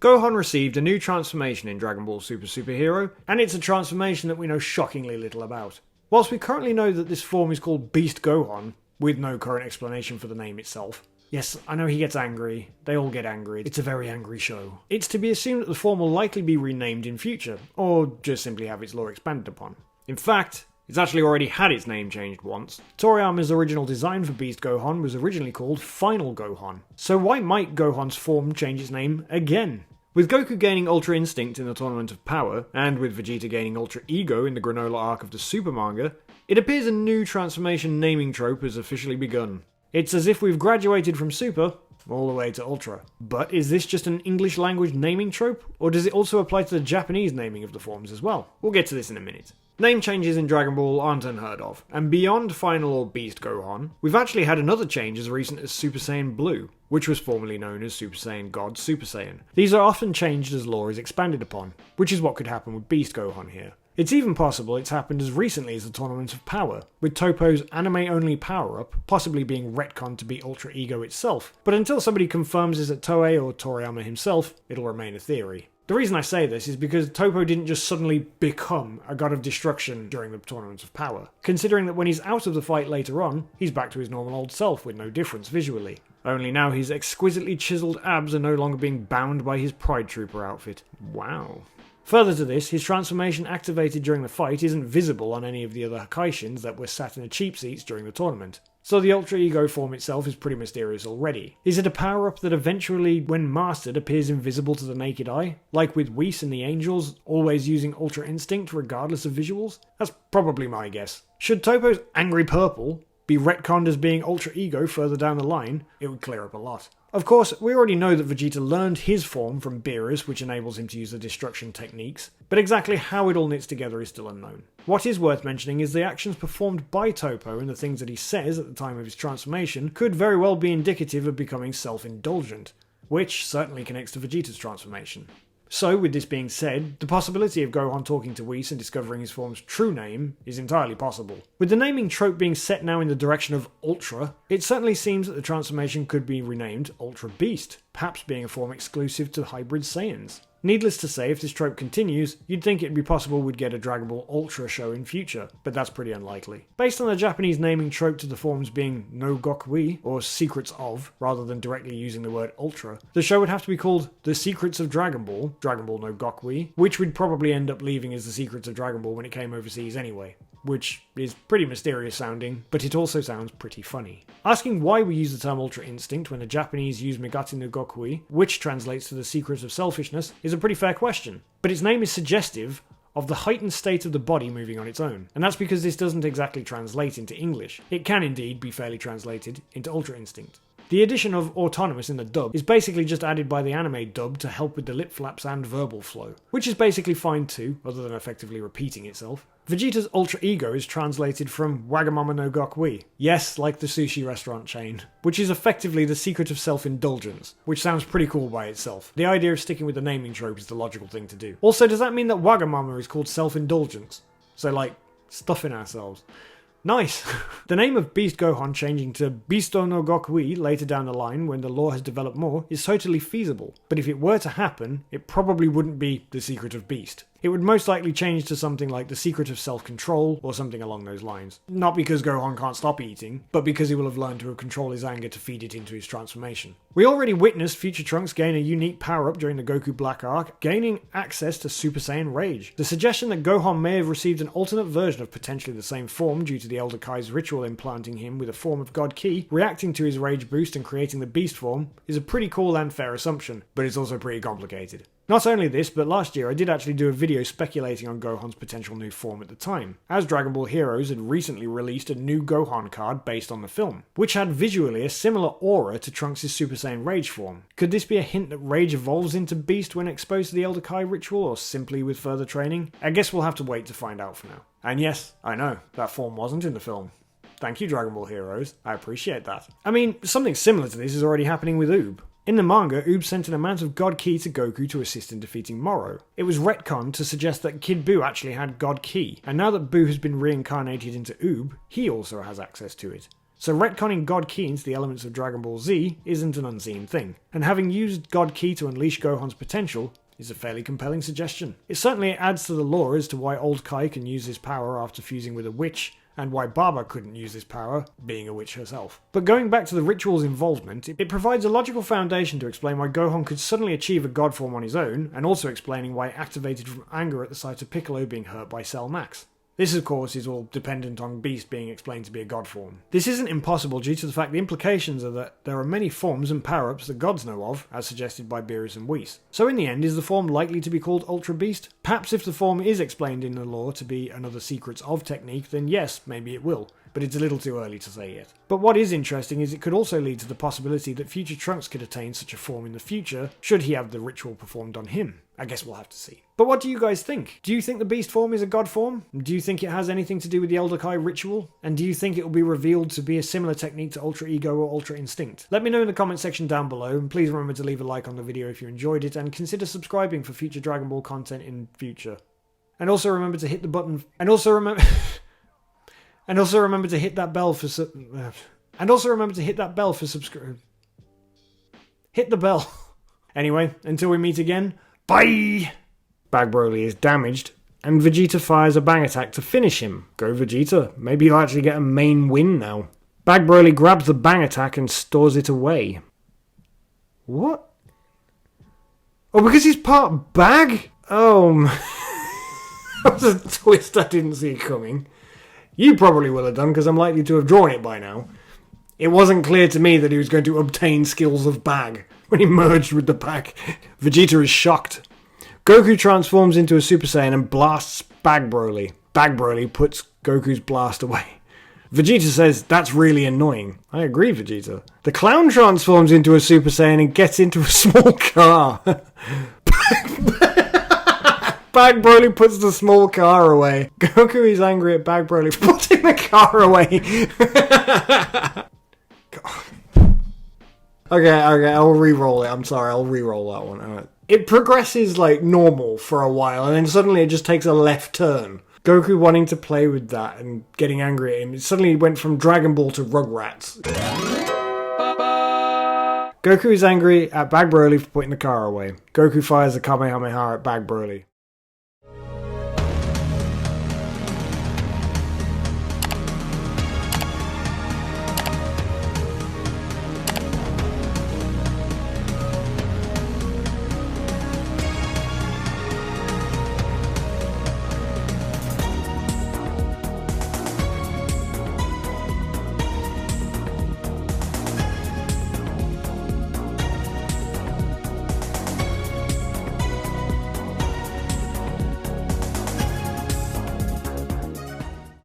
Gohan received a new transformation in Dragon Ball Super Superhero, and it's a transformation that we know shockingly little about. Whilst we currently know that this form is called Beast Gohan, with no current explanation for the name itself. Yes, I know he gets angry. They all get angry. It's a very angry show. It's to be assumed that the form will likely be renamed in future, or just simply have its lore expanded upon. In fact, it's actually already had its name changed once. Toriyama's original design for Beast Gohan was originally called Final Gohan. So why might Gohan's form change its name again? With Goku gaining Ultra Instinct in the Tournament of Power, and with Vegeta gaining Ultra Ego in the Granola arc of the Super Manga, it appears a new transformation naming trope has officially begun. It's as if we've graduated from Super all the way to Ultra. But is this just an English language naming trope, or does it also apply to the Japanese naming of the forms as well? We'll get to this in a minute. Name changes in Dragon Ball aren't unheard of, and beyond Final or Beast Gohan, we've actually had another change as recent as Super Saiyan Blue, which was formerly known as Super Saiyan God Super Saiyan. These are often changed as lore is expanded upon, which is what could happen with Beast Gohan here. It's even possible it's happened as recently as the Tournament of Power, with Toppo's anime-only power-up possibly being retconned to be Ultra Ego itself, but until somebody confirms this at Toei or Toriyama himself, it'll remain a theory. The reason I say this is because Toppo didn't just suddenly become a god of destruction during the Tournament of Power, considering that when he's out of the fight later on, he's back to his normal old self with no difference visually. Only now his exquisitely chiseled abs are no longer being bound by his Pride Trooper outfit. Wow. Further to this, his transformation activated during the fight isn't visible on any of the other Hakaishins that were sat in the cheap seats during the tournament. So the Ultra Ego form itself is pretty mysterious already. Is it a power-up that eventually, when mastered, appears invisible to the naked eye? Like with Whis and the Angels, always using Ultra Instinct regardless of visuals? That's probably my guess. Should Toppo's Angry Purple be retconned as being Ultra Ego further down the line, it would clear up a lot. Of course, we already know that Vegeta learned his form from Beerus, which enables him to use the destruction techniques, but exactly how it all knits together is still unknown. What is worth mentioning is the actions performed by Toppo and the things that he says at the time of his transformation could very well be indicative of becoming self-indulgent, which certainly connects to Vegeta's transformation. So, with this being said, the possibility of Gohan talking to Whis and discovering his form's true name is entirely possible. With the naming trope being set now in the direction of Ultra, it certainly seems that the transformation could be renamed Ultra Beast, perhaps being a form exclusive to hybrid Saiyans. Needless to say, if this trope continues, you'd think it'd be possible we'd get a Dragon Ball Ultra show in future, but that's pretty unlikely. Based on the Japanese naming trope to the forms being no Gokui, or Secrets of, rather than directly using the word Ultra, the show would have to be called The Secrets of Dragon Ball no Gokui, which we'd probably end up leaving as The Secrets of Dragon Ball when it came overseas anyway. Which is pretty mysterious sounding, but it also sounds pretty funny. Asking why we use the term Ultra Instinct when the Japanese use Megati no Gokui, which translates to the Secret of Selfishness, is a pretty fair question. But its name is suggestive of the heightened state of the body moving on its own, and that's because this doesn't exactly translate into English. It can indeed be fairly translated into Ultra Instinct. The addition of autonomous in the dub is basically just added by the anime dub to help with the lip flaps and verbal flow, which is basically fine too, other than effectively repeating itself. Vegeta's Ultra Ego is translated from Wagamama no Gokui, yes, like the sushi restaurant chain, which is effectively the secret of self-indulgence, which sounds pretty cool by itself. The idea of sticking with the naming trope is the logical thing to do. Also, does that mean that Wagamama is called self-indulgence? So like, stuffing ourselves. Nice! The name of Beast Gohan changing to Beasto no Gokui later down the line when the lore has developed more is totally feasible, but if it were to happen, it probably wouldn't be The Secret of Beast. It would most likely change to something like The Secret of Self-Control or something along those lines. Not because Gohan can't stop eating, but because he will have learned to control his anger to feed it into his transformation. We already witnessed Future Trunks gain a unique power-up during the Goku Black arc, gaining access to Super Saiyan Rage. The suggestion that Gohan may have received an alternate version of potentially the same form due to the Elder Kai's ritual implanting him with a form of God Ki, reacting to his rage boost and creating the Beast form, is a pretty cool and fair assumption, but it's also pretty complicated. Not only this, but last year I did actually do a video speculating on Gohan's potential new form at the time, as Dragon Ball Heroes had recently released a new Gohan card based on the film, which had visually a similar aura to Trunks' Super Saiyan Rage form. Could this be a hint that Rage evolves into Beast when exposed to the Elder Kai ritual, or simply with further training? I guess we'll have to wait to find out for now. And yes, I know, that form wasn't in the film. Thank you, Dragon Ball Heroes, I appreciate that. I mean, something similar to this is already happening with Oob. In the manga, Oob sent an amount of God Ki to Goku to assist in defeating Moro. It was retconned to suggest that Kid Buu actually had God Ki, and now that Buu has been reincarnated into Oob, he also has access to it. So retconning God Ki into the elements of Dragon Ball Z isn't an unseen thing, and having used God Ki to unleash Gohan's potential is a fairly compelling suggestion. It certainly adds to the lore as to why Old Kai can use his power after fusing with a witch, and why Baba couldn't use his power, being a witch herself. But going back to the ritual's involvement, it provides a logical foundation to explain why Gohan could suddenly achieve a god form on his own, and also explaining why it activated from anger at the sight of Piccolo being hurt by Cell Max. This, of course, is all dependent on Beast being explained to be a god form. This isn't impossible due to the fact the implications are that there are many forms and power-ups that gods know of, as suggested by Beerus and Whis. So in the end, is the form likely to be called Ultra Beast? Perhaps if the form is explained in the lore to be another Secrets of technique, then yes, maybe it will. But it's a little too early to say yet. But what is interesting is it could also lead to the possibility that future Trunks could attain such a form in the future, should he have the ritual performed on him. I guess we'll have to see. But what do you guys think? Do you think the Beast form is a god form? Do you think it has anything to do with the Elder Kai ritual? And do you think it will be revealed to be a similar technique to Ultra Ego or Ultra Instinct? Let me know in the comment section down below, and please remember to leave a like on the video if you enjoyed it, and consider subscribing for future Dragon Ball content in future. And also remember to hit the button... And also remember to hit that bell for subscribe. Hit the bell. Anyway, until we meet again, bye! Bag Broly is damaged, and Vegeta fires a bang attack to finish him. Go Vegeta, maybe you'll actually get a main win now. Bag Broly grabs the bang attack and stores it away. What? Oh, because he's part Bag? Oh, that was a twist I didn't see coming. You probably will have done, because I'm likely to have drawn it by now. It wasn't clear to me that he was going to obtain skills of Bag when he merged with the pack. Vegeta is shocked. Goku transforms into a Super Saiyan and blasts Bag Broly. Bag Broly puts Goku's blast away. Vegeta says, that's really annoying. I agree, Vegeta. The clown transforms into a Super Saiyan and gets into a small car. Bag Broly puts the small car away. Goku is angry at Bag Broly for putting the car away. Okay, I'll re-roll it. I'm sorry, I'll re-roll that one. Alright. It progresses like normal for a while, and then suddenly it just takes a left turn. Goku wanting to play with that and getting angry at him, it suddenly went from Dragon Ball to Rugrats. Goku is angry at Bag Broly for putting the car away. Goku fires a Kamehameha at Bag Broly.